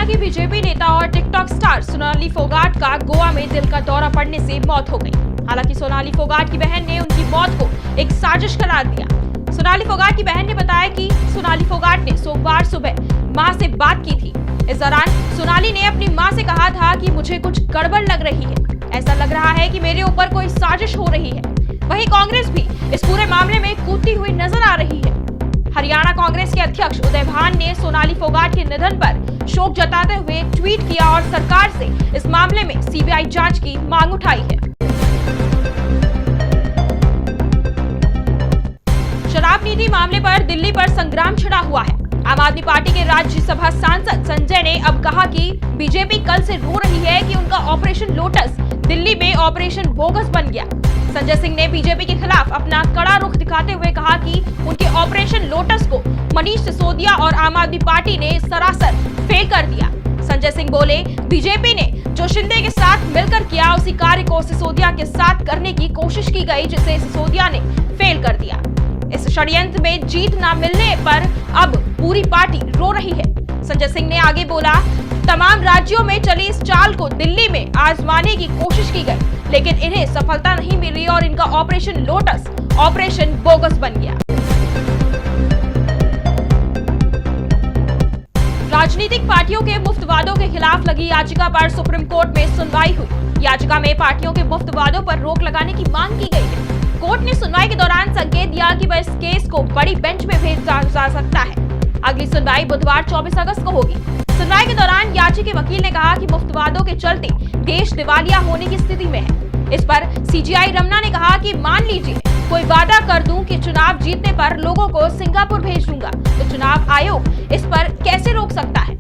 की बीजेपी नेता और टिकटॉक स्टार सोनाली फोगाट का गोवा में दिल का दौरा पड़ने से मौत हो गई। हालांकि सोनाली फोगाट की बहन ने उनकी मौत को एक साजिश करार दिया। सोनाली फोगाट की बहन ने बताया कि सोनाली फोगाट ने सोमवार सुबह मां से बात की थी। इस दौरान सोनाली ने अपनी मां से कहा था कि मुझे कुछ गड़बड़ लग रही है, ऐसा लग रहा है कि मेरे ऊपर कोई साजिश हो रही है। वहीं कांग्रेस भी इस पूरे मामले में कूदती हुई नजर आ रही है। हरियाणा कांग्रेस के अध्यक्ष उदय भान ने सोनाली फोगाट के निधन पर शोक जताते हुए ट्वीट किया और सरकार से इस मामले में सीबीआई जांच की मांग उठाई है। शराब नीति मामले पर दिल्ली पर संग्राम छिड़ा हुआ है। आम आदमी पार्टी के राज्यसभा सांसद संजय ने अब कहा कि बीजेपी कल से रो रही है कि उनका ऑपरेशन लोटस दिल्ली में ऑपरेशन बोगस बन गया। संजय सिंह ने बीजेपी के खिलाफ अपना कड़ा रुख दिखाते हुए कहा कि उनके ऑपरेशन लोटस को मनीष सिसोदिया और आम आदमी पार्टी ने सरासर फेल कर दिया। संजय सिंह बोले, बीजेपी ने जो शिंदे के साथ मिलकर किया उसी कार्य को सिसोदिया के साथ करने की कोशिश की गई, जिसे सिसोदिया ने फेल कर दिया। इस षड्यंत्र में जीत न मिलने पर अब पूरी पार्टी रो रही है। संजय सिंह ने आगे बोला, तमाम राज्यों में चली इस चाल को दिल्ली में आजमाने की कोशिश की गई, लेकिन इन्हें सफलता नहीं मिली और इनका ऑपरेशन लोटस ऑपरेशन बोगस बन गया। राजनीतिक पार्टियों के मुफ्त वादों के खिलाफ लगी याचिका पर सुप्रीम कोर्ट में सुनवाई हुई। याचिका में पार्टियों के मुफ्त वादों पर रोक लगाने की मांग की गई है। कोर्ट ने सुनवाई के दौरान संकेत दिया कि वह इस केस को बड़ी बेंच में भेजा जा सकता है। अगली सुनवाई बुधवार 24 अगस्त को होगी। सुनवाई के दौरान याची के वकील ने कहा कि मुफ्त वादों के चलते देश दिवालिया होने की स्थिति में है। इस पर सीजीआई रमना ने कहा कि मान लीजिए कोई वादा कर दूं कि चुनाव जीतने पर लोगों को सिंगापुर भेज दूंगा, तो चुनाव आयोग इस पर कैसे रोक सकता है।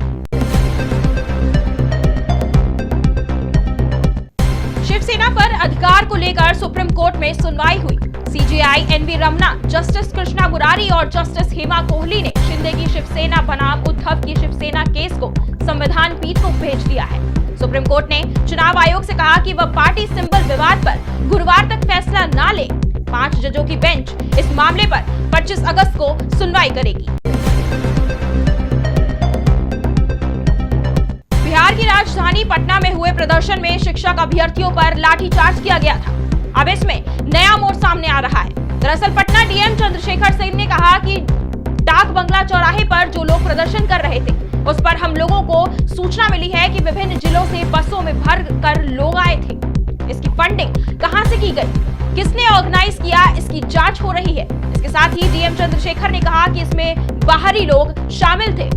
शिवसेना पर अधिकार को लेकर सुप्रीम कोर्ट में सुनवाई हुई। CJI NV Ramana, justice Krishna Murari और जस्टिस हेमा कोहली ने शिंदे की शिवसेना बनाम उद्धव की शिवसेना केस को संविधान पीठ को भेज दिया है। सुप्रीम कोर्ट ने चुनाव आयोग से कहा कि वह पार्टी सिंबल विवाद पर गुरुवार तक फैसला न ले। 5 जजों की बेंच इस मामले पर 25 अगस्त को सुनवाई करेगी। बिहार की राजधानी पटना में हुए प्रदर्शन में शिक्षक अभ्यर्थियों पर लाठीचार्ज किया गया था। अब इसमें नया मोड़ सामने आ रहा है। दरअसल पटना डीएम चंद्रशेखर सिंह ने कहा कि डाक बंगला चौराहे पर जो लोग प्रदर्शन कर रहे थे, उस पर हम लोगों को सूचना मिली है कि विभिन्न जिलों से बसों में भर कर लोग आए थे। इसकी फंडिंग कहां से की गई, किसने ऑर्गेनाइज किया, इसकी जांच हो रही है। इसके साथ ही डीएम चंद्रशेखर ने कहा कि इसमें बाहरी लोग शामिल थे।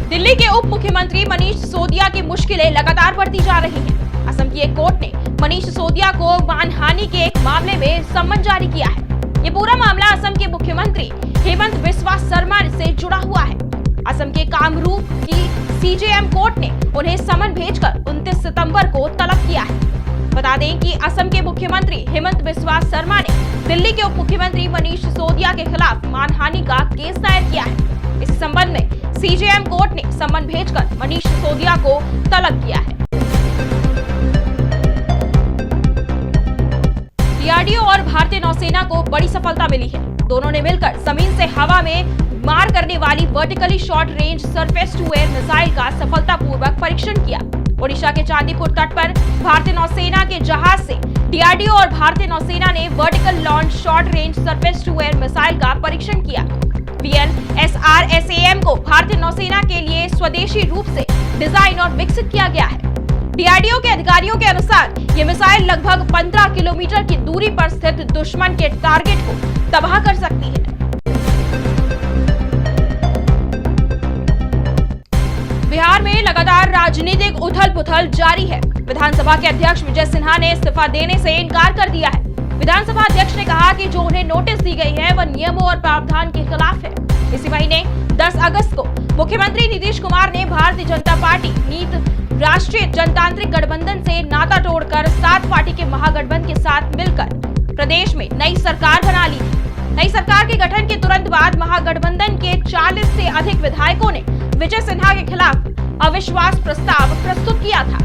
दिल्ली के उप मुख्यमंत्री मनीष सिसोदिया की मुश्किलें लगातार बढ़ती जा रही हैं। असम की एक कोर्ट ने मनीष सिसोदिया को मानहानि के एक मामले में सम्मन जारी किया है। ये पूरा मामला असम के मुख्यमंत्री हेमंत बिस्वा शर्मा से जुड़ा हुआ है। असम के कामरूप की सीजेएम कोर्ट ने उन्हें समन भेजकर 29 सितंबर को तलब किया है। बता दें कि असम के मुख्यमंत्री हेमंत बिस्वा शर्मा ने दिल्ली के उप मुख्यमंत्री मनीष सिसोदिया के खिलाफ मानहानि का केस दायर किया है। इस संबंध में सीजेएम कोर्ट ने समन भेजकर मनीष सिसोदिया को तलब किया है। डीआरडीओ और भारतीय नौसेना को बड़ी सफलता मिली है। दोनों ने मिलकर जमीन से हवा में मार करने वाली vertically short range surface to air missile का सफलतापूर्वक परीक्षण किया। ओडिशा के चांदीपुर तट पर भारतीय नौसेना के जहाज से डीआरडीओ और भारतीय नौसेना ने vertical launch short range surface to air missile का परीक्षण किया। VLSRSAM को भारतीय नौसेना के लिए स्वदेशी रूप से डिजाइन और विकसित किया गया है। डीआरडीओ के अधिकारियों के अनुसार ये मिसाइल लगभग 15 किलोमीटर की दूरी पर स्थित दुश्मन के टारगेट को तबाह कर सकती है। बिहार में लगातार राजनीतिक उथल-पुथल जारी है। विधानसभा के अध्यक्ष विजय सिन्हा ने इस्तीफा देने से इनकार कर दिया है। विधानसभा अध्यक्ष ने कहा कि जो उन्हें नोटिस दी गई है वह नियमों और प्रावधान के खिलाफ है। इसी महीने 10 अगस्त को मुख्यमंत्री नीतीश कुमार ने भारतीय जनता पार्टी नीत राष्ट्रीय जनतांत्रिक गठबंधन से नाता तोड़कर 7 पार्टी के महागठबंधन के साथ मिलकर प्रदेश में नई सरकार बना ली थी। नई सरकार के गठन के तुरंत बाद महागठबंधन के 40 से अधिक विधायकों ने विजय सिन्हा के खिलाफ अविश्वास प्रस्ताव प्रस्तुत किया था।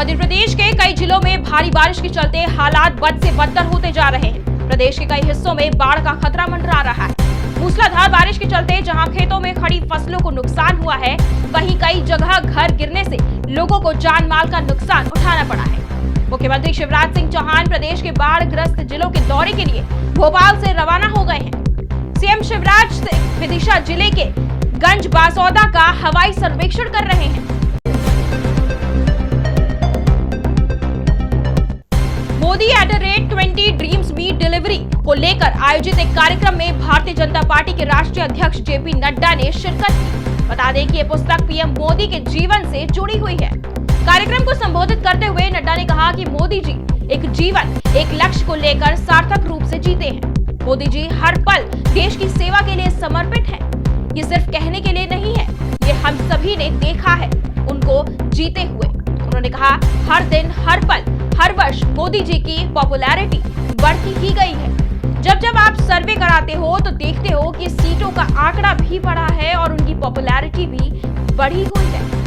मध्य प्रदेश के कई जिलों में भारी बारिश के चलते हालात बद से बदतर होते जा रहे हैं। प्रदेश के कई हिस्सों में बाढ़ का खतरा मंडरा रहा है। मूसलाधार बारिश के चलते जहां खेतों में खड़ी फसलों को नुकसान हुआ है, वहीं कई जगह घर गिरने से लोगों को जान माल का नुकसान उठाना पड़ा है। मुख्यमंत्री शिवराज सिंह चौहान प्रदेश के बाढ़ ग्रस्त जिलों के दौरे के लिए भोपाल से रवाना हो गए हैं। सीएम शिवराज सिंह विदिशा जिले के गंज बासौदा का हवाई सर्वेक्षण कर रहे हैं। मोदी @20 ड्रीम्स मीट डिलीवरी को लेकर आयोजित एक कार्यक्रम में भारतीय जनता पार्टी के राष्ट्रीय अध्यक्ष जेपी नड्डा ने शिरकत की। बता दें कि ये पुस्तक पीएम मोदी के जीवन से जुड़ी हुई है। कार्यक्रम को संबोधित करते हुए नड्डा ने कहा कि मोदी जी एक जीवन, एक लक्ष्य को लेकर सार्थक रूप से जीते हैं। मोदी जी हर पल देश की सेवा के लिए समर्पित हैं। ये सिर्फ कहने के लिए नहीं है, ये हम सभी ने देखा है उनको जीते हुए। उन्होंने कहा हर दिन, हर पल, हर वर्ष मोदी जी की पॉपुलैरिटी बढ़ती ही गई है। जब आप सर्वे कराते हो तो देखते हो कि सीटों का आंकड़ा भी बढ़ा है और उनकी पॉपुलैरिटी भी बढ़ी हुई है।